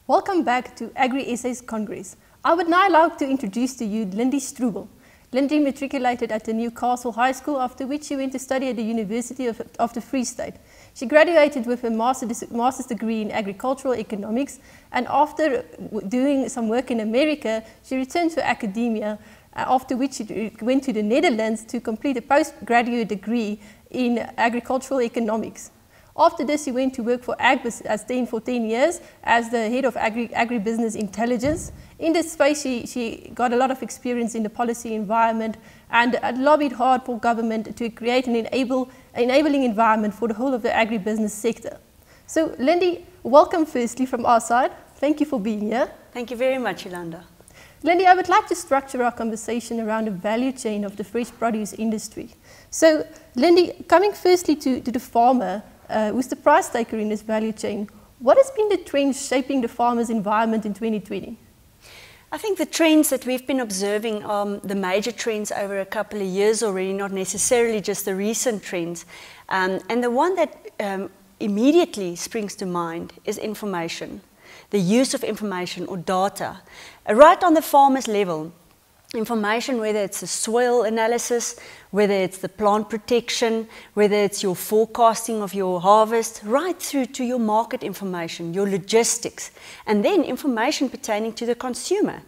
Welcome back to Agri-SA's Congress. I would now like to introduce to you Lindy Strubel. Lindy matriculated at the Newcastle High School, after which she went to study at the University of the Free State. She graduated with a master's degree in agricultural economics, and after doing some work in America, she returned to academia, after which she went to the Netherlands to complete a postgraduate degree in agricultural economics. After this, she went to work for Agbus for 10 years as the head of agribusiness intelligence. In this space, she got a lot of experience in the policy environment and lobbied hard for government to create an enabling environment for the whole of the agribusiness sector. So, Lindy, welcome firstly from our side. Thank you for being here. Thank you very much, Yolanda. Lindy, I would like to structure our conversation around the value chain of the fresh produce industry. So, Lindy, coming firstly to the farmer, who's the price taker in this value chain, what has been the trend shaping the farmer's environment in 2020? I think the trends that we've been observing are the major trends over a couple of years already, not necessarily just the recent trends. And the one that immediately springs to mind is information, the use of information or data. Right on the farmer's level, information, whether it's the soil analysis, whether it's the plant protection, whether it's your forecasting of your harvest, right through to your market information, your logistics, and then information pertaining to the consumer.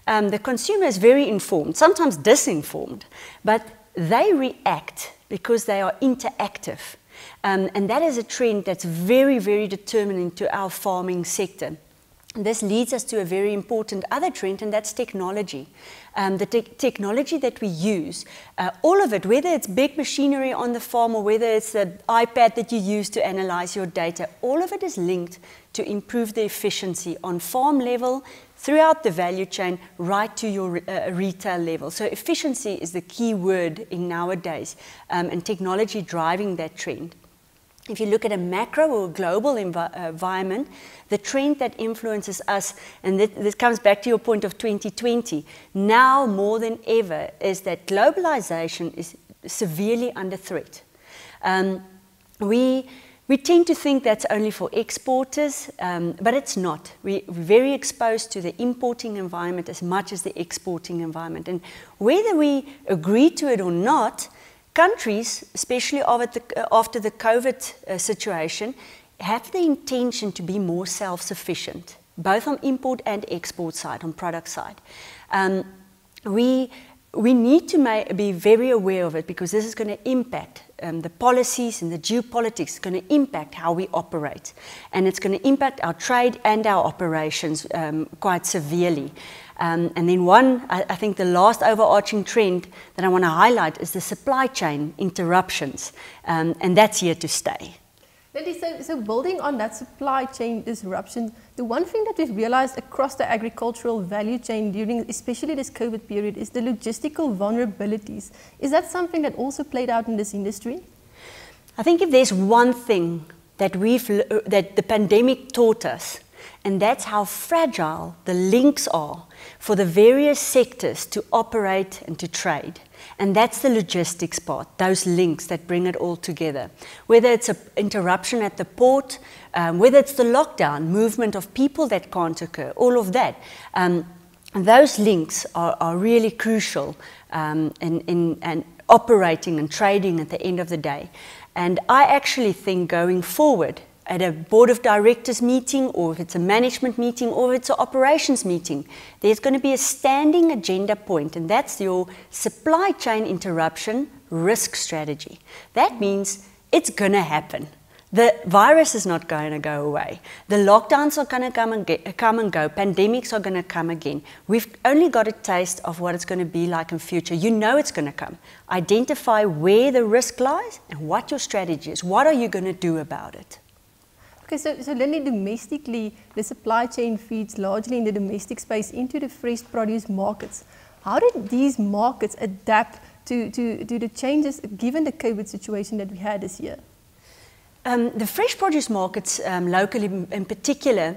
The consumer is very informed, sometimes disinformed, but they react because they are interactive. And that is a trend that's very, very determining to our farming sector. This leads us to a very important other trend, and that's technology. The technology that we use, all of it, whether it's big machinery on the farm or whether it's the iPad that you use to analyze your data, all of it is linked to improve the efficiency on farm level, throughout the value chain, right to your retail level. So efficiency is the key word in nowadays, and technology driving that trend. If you look at a macro or global environment, the trend that influences us, and this comes back to your point of 2020, now more than ever, is that globalization is severely under threat. We tend to think that's only for exporters, but it's not. We're very exposed to the importing environment as much as the exporting environment. And whether we agree to it or not, countries, especially after the COVID situation, have the intention to be more self-sufficient, both on import and export side, on product side. We need to be very aware of it, because this is going to impact the policies and the geopolitics. It's going to impact how we operate, and it's going to impact our trade and our operations quite severely. And then I think the last overarching trend that I want to highlight is the supply chain interruptions, and that's here to stay. Lindy, so building on that supply chain disruption, the one thing that we've realized across the agricultural value chain during especially this COVID period is the logistical vulnerabilities. Is that something that also played out in this industry? I think if there's one thing that the pandemic taught us, and that's how fragile the links are for the various sectors to operate and to trade. And that's the logistics part, those links that bring it all together. Whether it's an interruption at the port, whether it's the lockdown, movement of people that can't occur, all of that. Those links are really crucial in operating and trading at the end of the day. And I actually think going forward, at a board of directors meeting, or if it's a management meeting, or if it's an operations meeting, there's going to be a standing agenda point, and that's your supply chain interruption risk strategy. That means it's going to happen. The virus is not going to go away. The lockdowns are going to come and go. Pandemics are going to come again. We've only got a taste of what it's going to be like in future. You know it's going to come. Identify where the risk lies and what your strategy is. What are you going to do about it? Okay, so Lindy, domestically, the supply chain feeds largely in the domestic space into the fresh produce markets. How did these markets adapt to the changes given the COVID situation that we had this year? The fresh produce markets locally in particular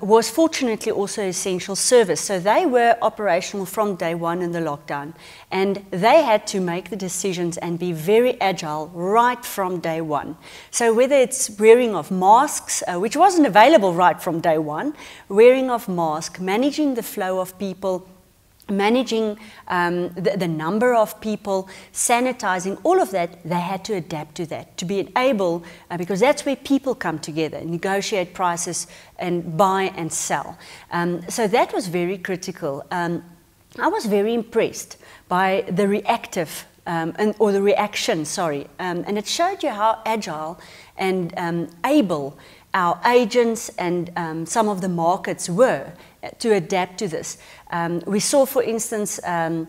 was fortunately also essential service. So they were operational from day one in the lockdown, and they had to make the decisions and be very agile right from day one. So whether it's wearing of masks, which wasn't available right from day one, wearing of masks, managing the flow of people, managing the number of people, sanitizing, all of that, they had to adapt to that, to be able, because that's where people come together, negotiate prices and buy and sell. So that was very critical. I was very impressed by the reaction, and it showed you how agile and able our agents and some of the markets were to adapt to this. We saw, for instance, the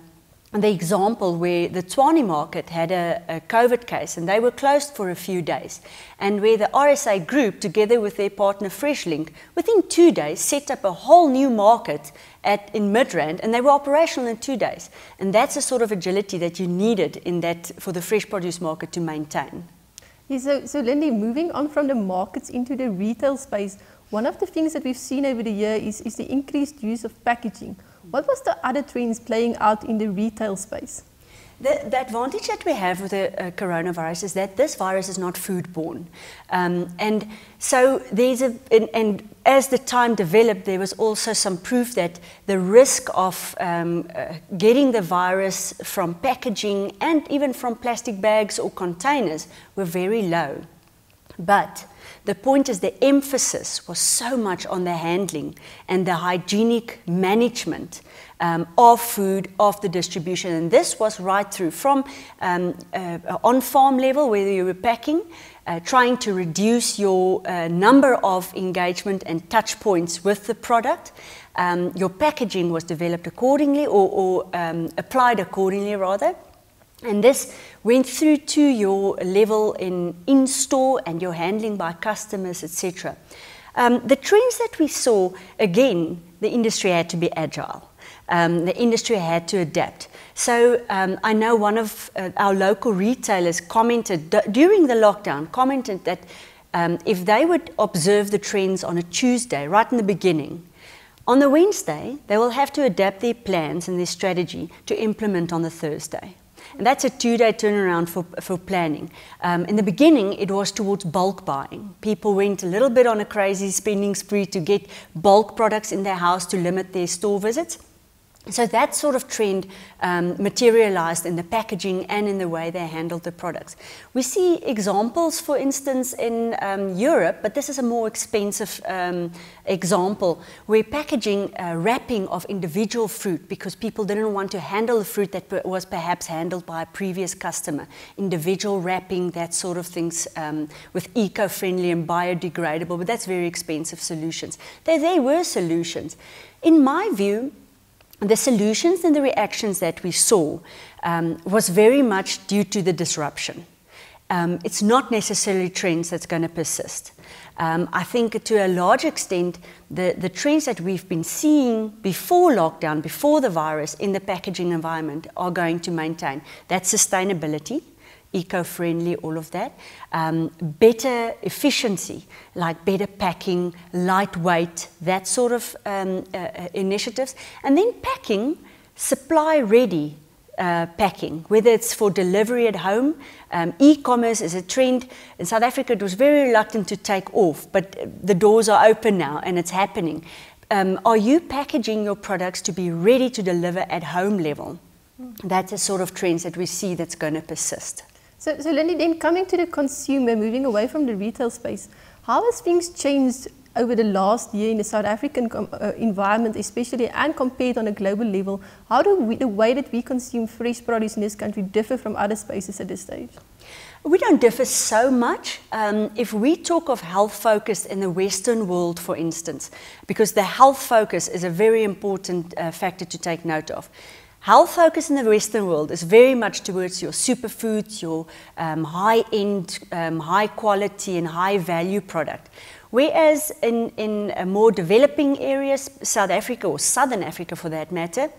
example where the Tshwane market had a COVID case and they were closed for a few days, and where the RSA group, together with their partner FreshLink, within 2 days set up a whole new market in Midrand, and they were operational in 2 days. And that's the sort of agility that you needed in that for the fresh produce market to maintain. Yeah, so Lindy, moving on from the markets into the retail space, one of the things that we've seen over the year is the increased use of packaging. What was the other trends playing out in the retail space? The advantage that we have with the coronavirus is that this virus is not foodborne. And so and as the time developed, there was also some proof that the risk of getting the virus from packaging and even from plastic bags or containers were very low. But the point is the emphasis was so much on the handling and the hygienic management of food, of the distribution. And this was right through from on-farm level, whether you were packing, trying to reduce your number of engagement and touch points with the product. Your packaging was developed accordingly or applied accordingly rather. And this went through to your level in-store and your handling by customers, etc. The trends that we saw, again, the industry had to be agile. The industry had to adapt. So I know one of our local retailers commented during the lockdown, commented that if they would observe the trends on a Tuesday, right in the beginning, on the Wednesday, they will have to adapt their plans and their strategy to implement on the Thursday. And that's a 2-day turnaround for planning. In the beginning, it was towards bulk buying. People went a little bit on a crazy spending spree to get bulk products in their house to limit their store visits. So that sort of trend materialized in the packaging and in the way they handled the products. We see examples, for instance, in Europe, but this is a more expensive example, where packaging, wrapping of individual fruit, because people didn't want to handle the fruit that was perhaps handled by a previous customer. Individual wrapping, that sort of things, with eco-friendly and biodegradable, but that's very expensive solutions. There were solutions. In my view, the solutions and the reactions that we saw was very much due to the disruption. It's not necessarily trends that's going to persist. I think to a large extent, the trends that we've been seeing before lockdown, before the virus in the packaging environment are going to maintain. That's sustainability, eco-friendly, all of that. Better efficiency, like better packing, lightweight, that sort of initiatives. And then packing, supply-ready packing, whether it's for delivery at home. E-commerce is a trend. In South Africa, it was very reluctant to take off, but the doors are open now and it's happening. Are you packaging your products to be ready to deliver at home level? That's a sort of trends that we see that's going to persist. So Lindy, then coming to the consumer, moving away from the retail space, how has things changed over the last year in the South African environment especially, and compared on a global level? How do the way that we consume fresh produce in this country differ from other spaces at this stage? We don't differ so much. If we talk of health focus in the Western world, for instance, because the health focus is a very important factor to take note of. Health focus in the Western world is very much towards your superfoods, your high-end, high-quality and high-value product. Whereas in more developing areas, South Africa or Southern Africa for that matter,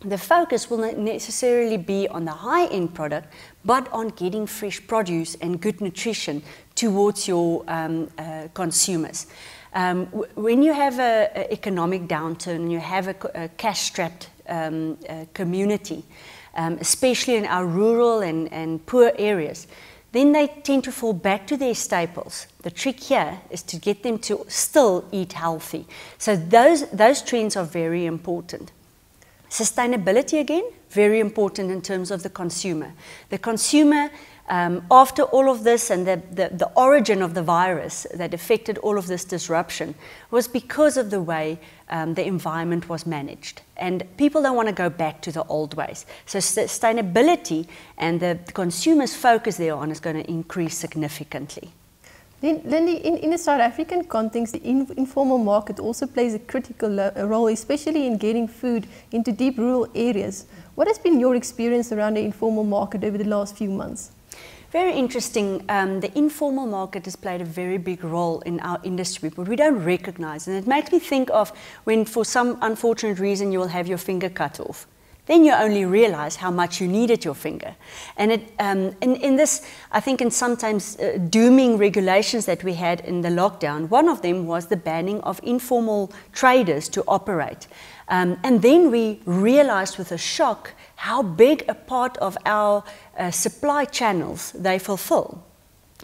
the focus will not necessarily be on the high-end product, but on getting fresh produce and good nutrition towards your consumers. When you have an economic downturn, you have a cash-strapped community, especially in our rural and poor areas, then they tend to fall back to their staples. The trick here is to get them to still eat healthy. So those trends are very important. Sustainability, again, very important in terms of the consumer. The consumer, after all of this and the origin of the virus that affected all of this disruption was because of the way the environment was managed. And people don't want to go back to the old ways. So sustainability and the consumer's focus thereon is going to increase significantly. Then, Lindy, in the South African context, the informal market also plays a critical role, especially in getting food into deep rural areas. What has been your experience around the informal market over the last few months? Very interesting. The informal market has played a very big role in our industry, but we don't recognize. And it makes me think of when, for some unfortunate reason, you will have your finger cut off. Then you only realize how much you needed your finger. And in this, I think in sometimes dooming regulations that we had in the lockdown, one of them was the banning of informal traders to operate. And then we realized with a shock how big a part of our supply channels they fulfill.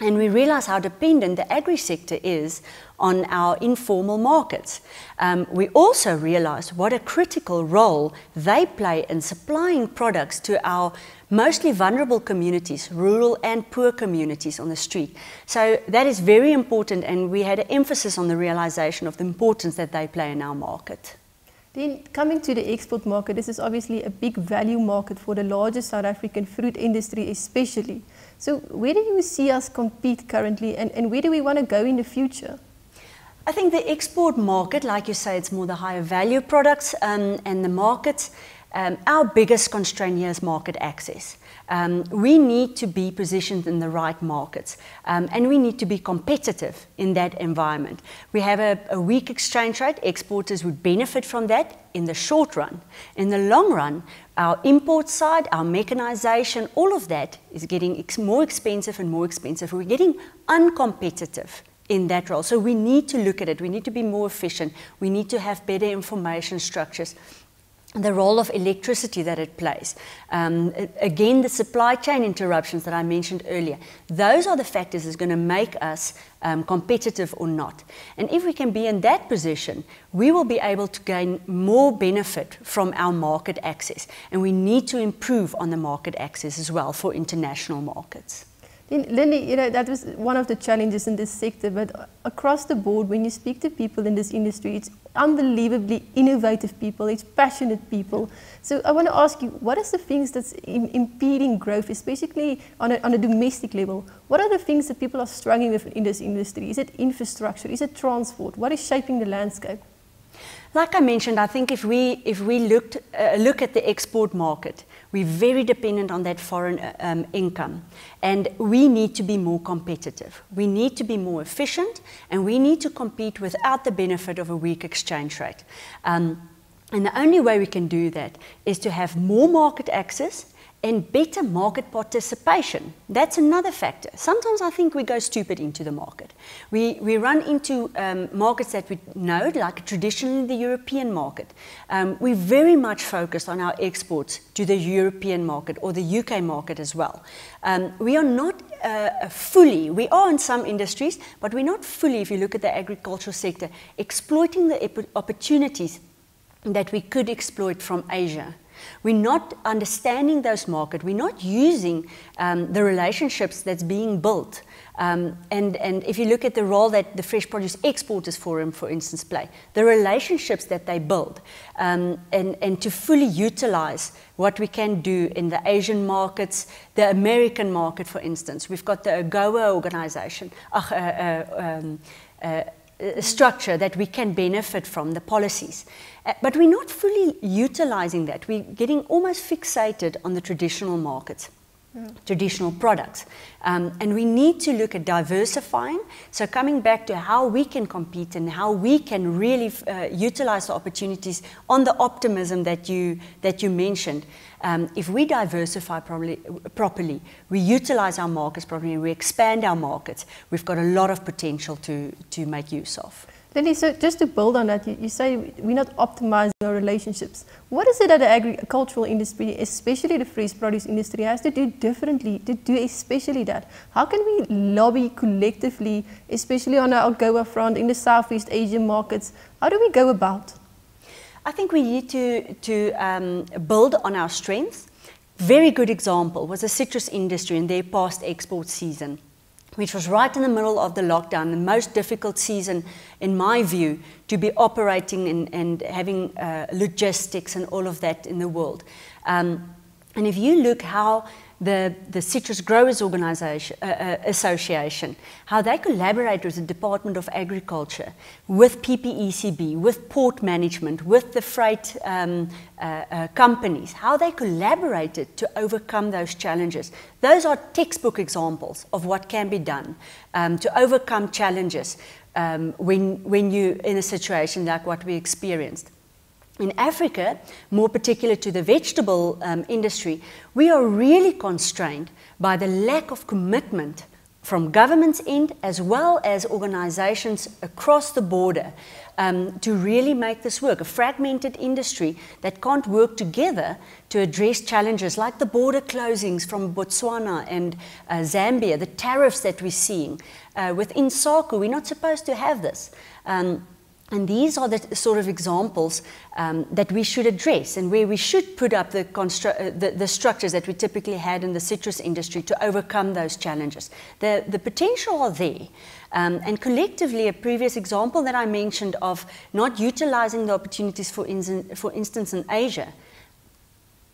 And we realize how dependent the agri-sector is on our informal markets. We also realize what a critical role they play in supplying products to our mostly vulnerable communities, rural and poor communities on the street. So that is very important, and we had an emphasis on the realization of the importance that they play in our market. Then coming to the export market, this is obviously a big value market for the largest South African fruit industry especially. So where do you see us compete currently, and where do we want to go in the future? I think the export market, like you say, it's more the higher value products and the markets. Our biggest constraint here is market access. We need to be positioned in the right markets, and we need to be competitive in that environment. We have a weak exchange rate. Exporters would benefit from that in the short run. In the long run, our import side, our mechanization, all of that is getting more expensive and more expensive. We're getting uncompetitive in that role. So we need to look at it. We need to be more efficient. We need to have better information structures. The role of electricity that it plays. Again, the supply chain interruptions that I mentioned earlier. Those are the factors that's going to make us competitive or not. And if we can be in that position, we will be able to gain more benefit from our market access. And we need to improve on the market access as well for international markets. Lindy, that was one of the challenges in this sector, but across the board, when you speak to people in this industry, it's unbelievably innovative people, it's passionate people. So I want to ask you, what are the things that's impeding growth, especially on a domestic level? What are the things that people are struggling with in this industry? Is it infrastructure? Is it transport? What is shaping the landscape? Like I mentioned, I think if we look at the export market, we're very dependent on that foreign income, and we need to be more competitive. We need to be more efficient, and we need to compete without the benefit of a weak exchange rate. And the only way we can do that is to have more market access and better market participation. That's another factor. Sometimes I think we go stupid into the market. We run into markets that we know, like traditionally the European market. We're very much focused on our exports to the European market or the UK market as well. We are not fully, we are in some industries, but we're not fully, if you look at the agricultural sector, exploiting the opportunities that we could exploit from Asia. We're not understanding those markets. We're not using the relationships that's being built. And if you look at the role that the Fresh Produce Exporters Forum, for instance, play, the relationships that they build, and to fully utilize what we can do in the Asian markets, the American market, for instance. We've got the AGOA organization, structure that we can benefit from, the policies. But we're not fully utilizing that. We're getting almost fixated on the traditional markets, traditional products. And we need to look at diversifying. So coming back to how we can compete and how we can really utilize the opportunities on the optimism that you mentioned. If we diversify properly, we utilize our markets properly, we expand our markets, we've got a lot of potential to make use of. Lindy, so just to build on that, you say we're not optimizing our relationships. What is it that the agricultural industry, especially the fresh produce industry, has to do differently to do especially that? How can we lobby collectively, especially on our AGOA front in the Southeast Asian markets? How do we go about? I think we need to build on our strengths. Very good example was the citrus industry in their past export season, which was right in the middle of the lockdown, the most difficult season, in my view, to be operating and having logistics and all of that in the world. And if you look how the Citrus Growers Association, how they collaborate with the Department of Agriculture, with PPECB, with port management, with the freight companies, how they collaborated to overcome those challenges. Those are textbook examples of what can be done to overcome challenges when you're in a situation like what we experienced. In Africa, more particular to the vegetable industry, we are really constrained by the lack of commitment from government's end as well as organizations across the border to really make this work. A fragmented industry that can't work together to address challenges like the border closings from Botswana and Zambia, the tariffs that we're seeing. Within SACU, we're not supposed to have this. And these are the sort of examples that we should address and where we should put up the structures that we typically had in the citrus industry to overcome those challenges. The potential are there. And collectively, a previous example that I mentioned of not utilizing the opportunities, for instance, in Asia.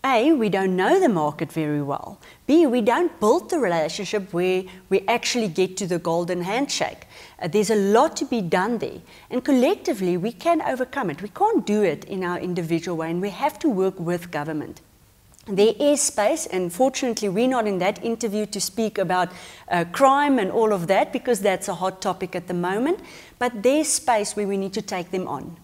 A, we don't know the market very well. B, we don't build the relationship where we actually get to the golden handshake. There's a lot to be done there. And collectively, we can overcome it. We can't do it in our individual way, and we have to work with government. There is space, and fortunately, we're not in that interview to speak about crime and all of that, because that's a hot topic at the moment. But there's space where we need to take them on.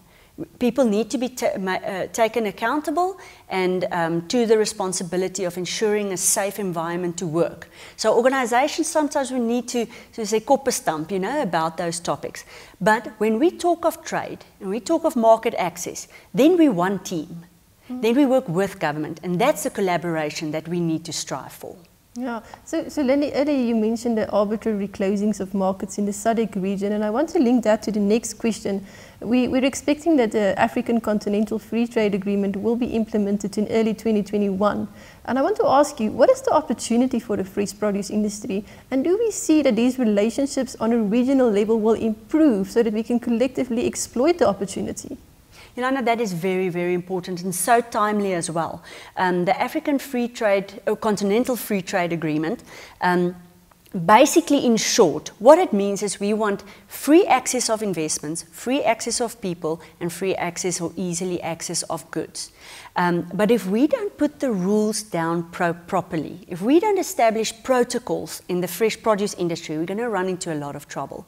People need to be taken accountable and to the responsibility of ensuring a safe environment to work. So organizations, sometimes we need to say koppe stamp, you know, about those topics. But when we talk of trade and we talk of market access, then we're one team. Then we work with government, and that's the collaboration that we need to strive for. Yeah, so Lindy, earlier you mentioned the arbitrary closings of markets in the SADC region, and I want to link that to the next question. We're expecting that the African Continental Free Trade Agreement will be implemented in early 2021. And I want to ask you, what is the opportunity for the fresh produce industry? And do we see that these relationships on a regional level will improve so that we can collectively exploit the opportunity? Ilana, that is very, very important and so timely as well. The African Free Trade, or Continental Free Trade Agreement, basically, in short, what it means is we want free access of investments, free access of people, and free access or easily access of goods. But if we don't put the rules down properly, if we don't establish protocols in the fresh produce industry, we're going to run into a lot of trouble.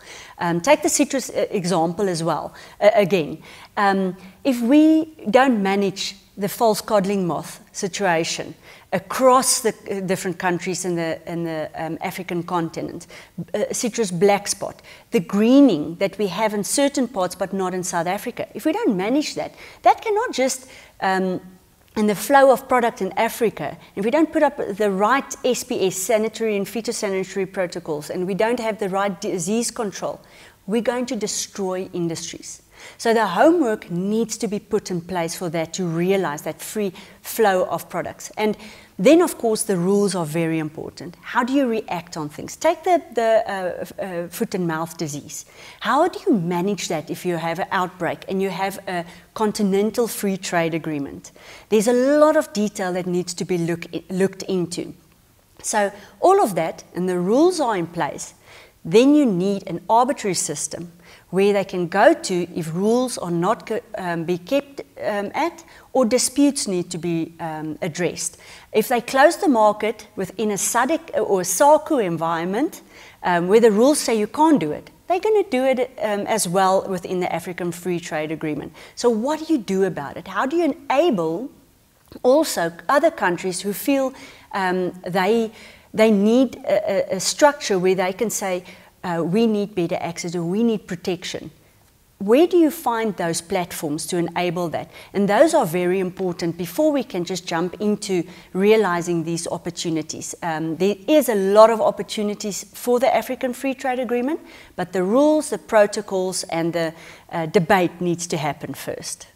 Take the citrus example as well, again. If we don't manage the false codling moth situation across the different countries in the African continent, citrus black spot, the greening that we have in certain parts but not in South Africa, if we don't manage that, that cannot just in the flow of product in Africa, if we don't put up the right SPS, sanitary and phytosanitary protocols, and we don't have the right disease control, we're going to destroy industries. So the homework needs to be put in place for that, to realize that free flow of products. And then, of course, the rules are very important. How do you react on things? Take the foot and mouth disease. How do you manage that if you have an outbreak and you have a continental free trade agreement? There's a lot of detail that needs to be looked into. So all of that, and the rules are in place, then you need an arbitrary system where they can go to if rules are not be kept at, or disputes need to be addressed. If they close the market within a SADC or a SACU environment, where the rules say you can't do it, they're going to do it as well within the African Free Trade Agreement. So what do you do about it? How do you enable also other countries who feel they need a structure where they can say, we need better access or we need protection? where do you find those platforms to enable that? And those are very important before we can just jump into realizing these opportunities. There is a lot of opportunities for the African Free Trade Agreement, but the rules, the protocols, and the debate needs to happen first.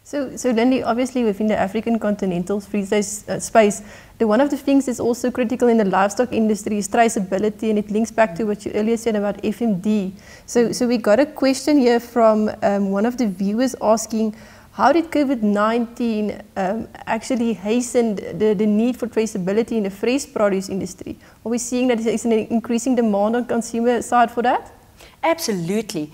So Lindy, obviously within the African continental free trade space, one of the things that's also critical in the livestock industry is traceability, and it links back to what you earlier said about FMD. So we got a question here from one of the viewers asking, how did COVID-19 actually hasten the need for traceability in the fresh produce industry? Are we seeing that there's an increasing demand on consumer side for that? Absolutely,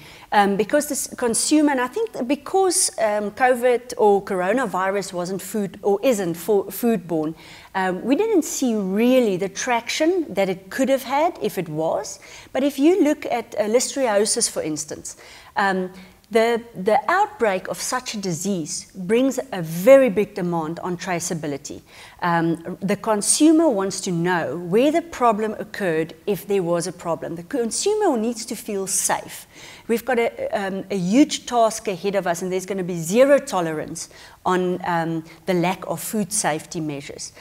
because this consumer, and I think because COVID or coronavirus wasn't food or isn't foodborne, we didn't see really the traction that it could have had if it was. But if you look at listeriosis, for instance, the outbreak of such a disease brings a very big demand on traceability. The consumer wants to know where the problem occurred if there was a problem. The consumer needs to feel safe. We've got a huge task ahead of us, and there's going to be zero tolerance on the lack of food safety measures.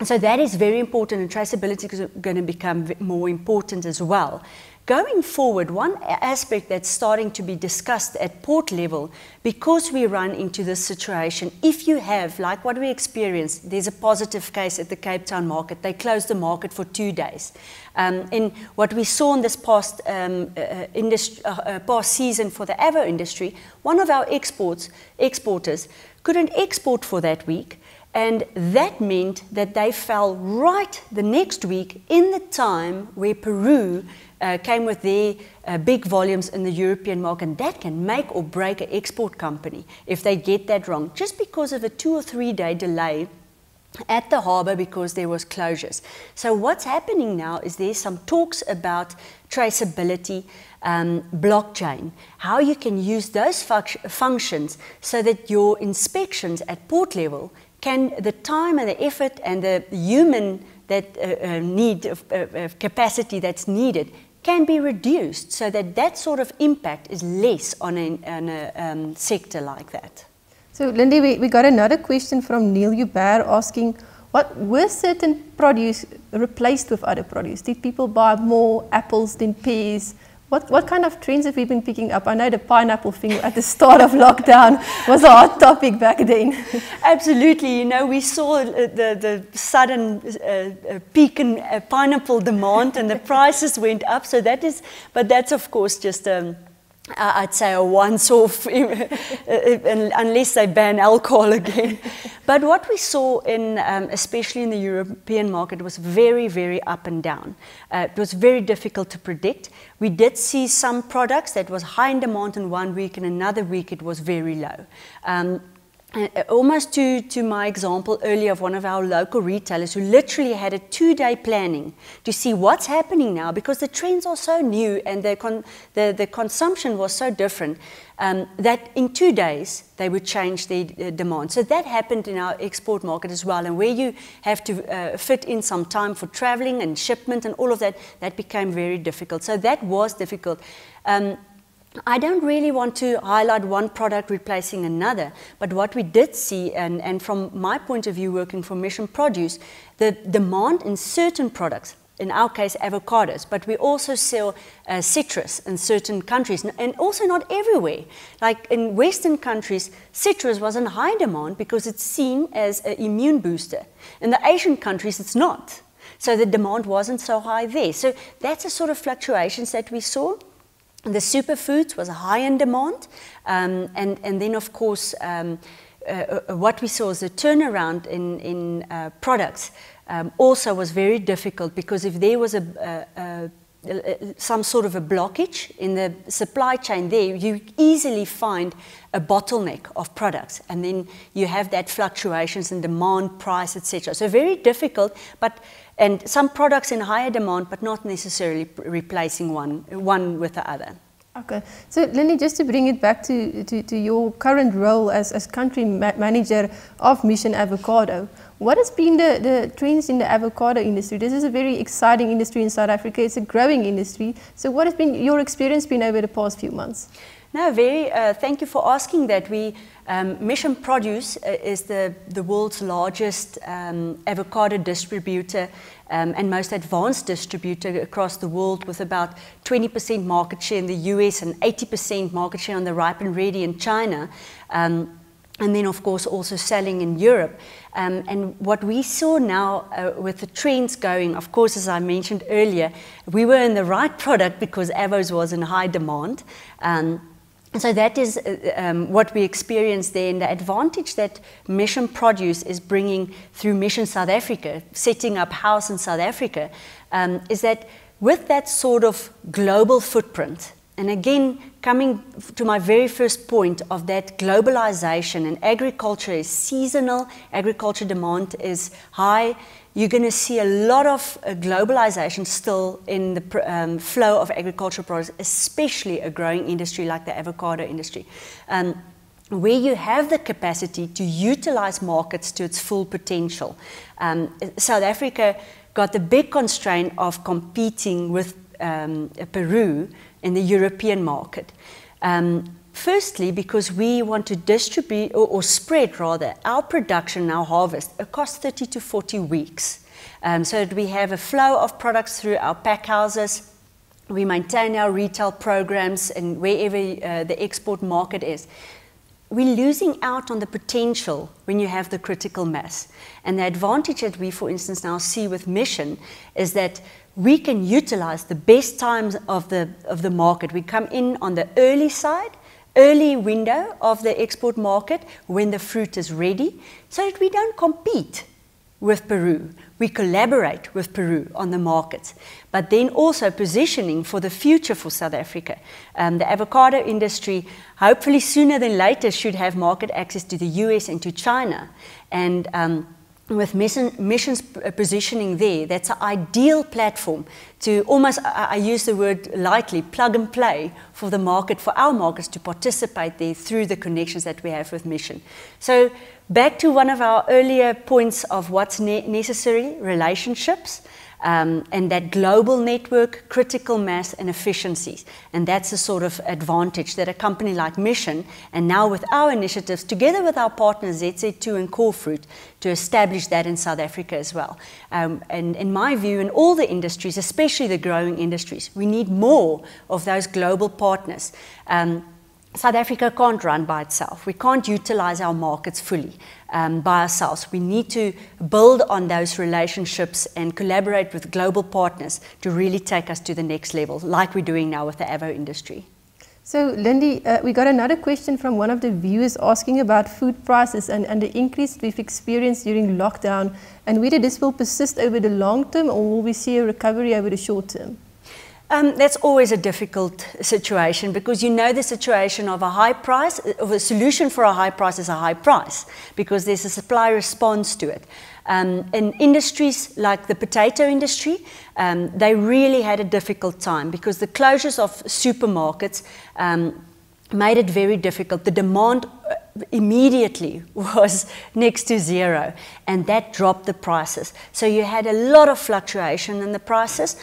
So that is very important, and traceability is going to become more important as well. Going forward, one aspect that's starting to be discussed at port level, because we run into this situation, if you have, like what we experienced, there's a positive case at the Cape Town market, they closed the market for 2 days. And what we saw in this past season for the avo industry, one of our exporters couldn't export for that week, and that meant that they fell right the next week in the time where Peru came with their big volumes in the European market. And that can make or break an export company if they get that wrong, just because of a 2 or 3 day delay at the harbour because there was closures. So what's happening now is there's some talks about traceability, blockchain, how you can use those functions so that your inspections at port level can, the time and the effort and the human capacity that's needed can be reduced, so that sort of impact is less on a sector like that. So Lindy, we got another question from Neil Hubert asking, were certain produce replaced with other produce? Did people buy more apples than pears? What kind of trends have we been picking up? I know the pineapple thing at the start of lockdown was a hot topic back then. Absolutely. You know, we saw the sudden peak in pineapple demand, and the prices went up. So but that's of course just I'd say a once-off, unless they ban alcohol again. But what we saw especially in the European market, was very, very up and down. It was very difficult to predict. We did see some products that was high in demand in 1 week, and another week it was very low. Almost to my example earlier of one of our local retailers who literally had a 2-day planning to see what's happening now, because the trends are so new and the consumption was so different, that in 2 days they would change their demand. So that happened in our export market as well, and where you have to fit in some time for traveling and shipment and all of that, that became very difficult. So that was difficult. I don't really want to highlight one product replacing another, but what we did see, and from my point of view working for Mission Produce, the demand in certain products, in our case avocados, but we also sell citrus in certain countries, and also not everywhere. Like in Western countries, citrus was in high demand because it's seen as an immune booster. In the Asian countries, it's not. So the demand wasn't so high there. So that's the sort of fluctuations that we saw. The superfoods was high in demand, and then of course what we saw is the turnaround in products also was very difficult, because if there was some sort of a blockage in the supply chain there, you easily find a bottleneck of products, and then you have that fluctuations in demand, price, etc. So very difficult, and some products in higher demand, but not necessarily replacing one with the other. Okay, so Lindy, just to bring it back to your current role as country manager of Mission Avocado, what has been the trends in the avocado industry? This is a very exciting industry in South Africa. It's a growing industry. So what has been your experience been over the past few months? No, thank you for asking that. Mission Produce is the world's largest avocado distributor and most advanced distributor across the world, with about 20% market share in the US and 80% market share on the ripe and ready in China. And then, of course, also selling in Europe. And what we saw now with the trends going, of course, as I mentioned earlier, we were in the right product because Avos was in high demand. So that is what we experienced there, and the advantage that Mission Produce is bringing through Mission South Africa, setting up house in South Africa, is that with that sort of global footprint, and again, coming to my very first point of that globalization, and agriculture is seasonal, agriculture demand is high, you're going to see a lot of globalization still in the flow of agricultural products, especially a growing industry like the avocado industry, where you have the capacity to utilize markets to its full potential. South Africa got the big constraint of competing with Peru in the European market. Firstly, because we want to distribute or spread rather our production, our harvest across 30 to 40 weeks, so that we have a flow of products through our pack houses. We maintain our retail programs and wherever the export market is. We're losing out on the potential when you have the critical mass. And the advantage that we, for instance, now see with Mission is that we can utilize the best times of the market. We come in on the early window of the export market when the fruit is ready, so that we don't compete with Peru. We collaborate with Peru on the markets, but then also positioning for the future for South Africa. The avocado industry, hopefully sooner than later, should have market access to the US and to China. And with Mission's positioning there, that's an ideal platform to almost, I use the word lightly, plug and play for the market, for our markets to participate there through the connections that we have with Mission. So back to one of our earlier points of what's necessary, relationships, and that global network, critical mass and efficiencies. And that's the sort of advantage that a company like Mission, and now with our initiatives, together with our partners ZZ2 and Corefruit, to establish that in South Africa as well. And in my view, in all the industries, especially the growing industries, we need more of those global partners. South Africa can't run by itself. We can't utilize our markets fully by ourselves. We need to build on those relationships and collaborate with global partners to really take us to the next level, like we're doing now with the avo industry. So, Lindy, we got another question from one of the viewers asking about food prices and the increase we've experienced during lockdown, and whether this will persist over the long term or will we see a recovery over the short term? That's always a difficult situation, because you know the situation of a high price, of a solution for a high price is a high price, because there's a supply response to it. In industries like the potato industry, they really had a difficult time because the closures of supermarkets made it very difficult. The demand immediately was next to zero, and that dropped the prices. So you had a lot of fluctuation in the prices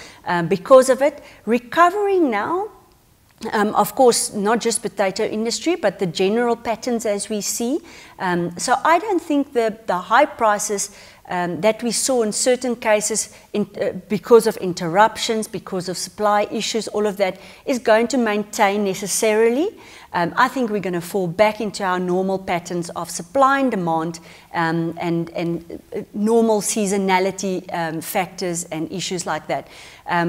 because of it. Recovering now, of course, not just potato industry, but the general patterns as we see. So I don't think the high prices that we saw in certain cases because of interruptions, because of supply issues, all of that is going to maintain necessarily. I think we're going to fall back into our normal patterns of supply and demand and normal seasonality factors and issues like that.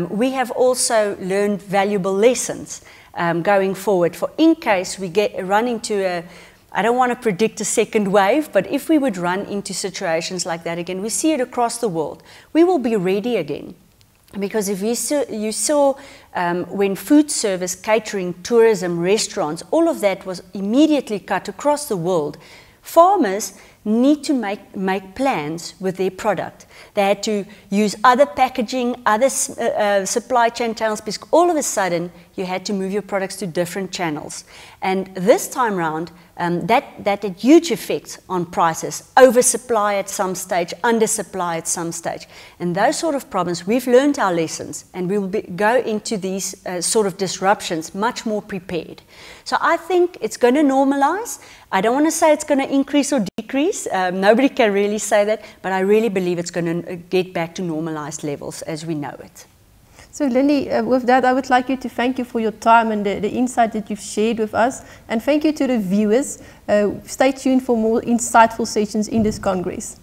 We have also learned valuable lessons going forward. For in case we run into a, I don't want to predict a second wave, but if we would run into situations like that again, we see it across the world, we will be ready again. Because if you saw when food service, catering, tourism, restaurants, all of that was immediately cut across the world, farmers need to make plans with their product. They had to use other packaging, other supply chain channels, because all of a sudden you had to move your products to different channels. And this time round, that had huge effects on prices, oversupply at some stage, undersupply at some stage. And those sort of problems, we've learned our lessons, and we will go into these sort of disruptions much more prepared. So I think it's going to normalize. I don't want to say it's going to increase or decrease. Nobody can really say that, but I really believe it's going to get back to normalized levels as we know it. So Lindy, with that, I would like you to thank you for your time and the insight that you've shared with us. And thank you to the viewers. Stay tuned for more insightful sessions in this Congress.